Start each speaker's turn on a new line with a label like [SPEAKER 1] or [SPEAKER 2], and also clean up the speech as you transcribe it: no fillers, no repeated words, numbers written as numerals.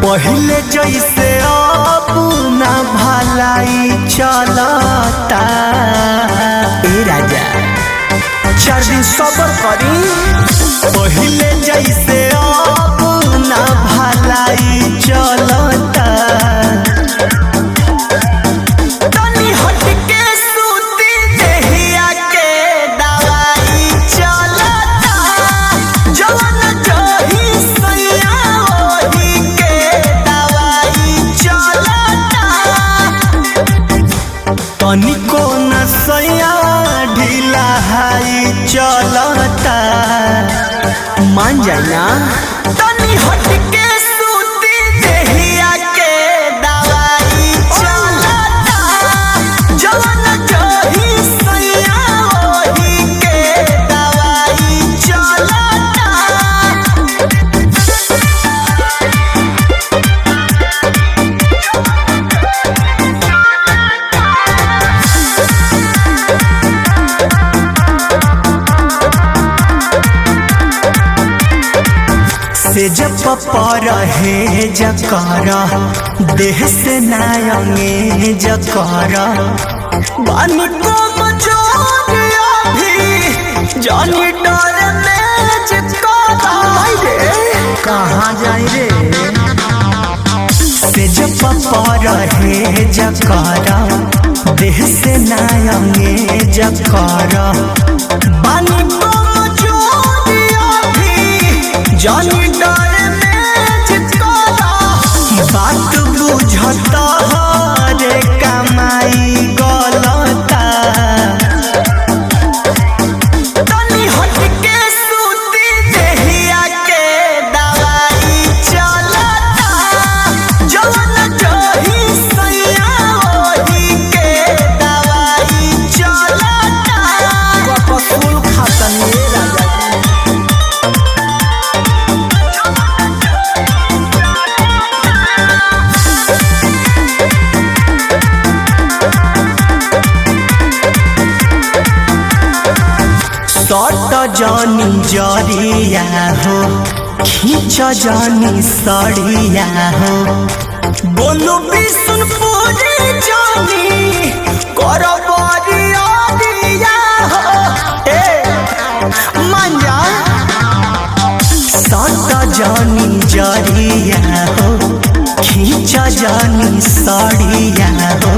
[SPEAKER 1] पहले जैसे अब ना भलाई चलता। ए राजा 4 दिन सबर करी। पहले जैसे अब ना भलाई चलता। तनी हट के सूती देहिया के दवाई चलता। जवन जही सैया ओही के दवाई चलता। तनिको न सैया ढीला हाई चलता। मान जाए ना। तनी हट के सूती देहिया के दवाई चलता। जवन जही सैया ओही के दवाई चलता। से जब पर है जकरा देह से नायंगे जकरा बानी को मजोरिया भी जानी डर में जकरा कहाँ जाए रे। से जब पर है जकरा देह से नायंगे जकरा बानी को मजोरिया भी जानी बात बुझता रे कमाई गलता। तनी हट के सूती देहिया के दवाई चलता। जवन जही सैया ओही के दवाई चलता। कपसूल खातन ये राजा सट जानी जरिया हो खींच जानी सड़िया हो। बोलू बिशुनपुरी जानी कर बरिया हो। मान जा। सट जानी जरिया हो खींच जानी सड़िया हो।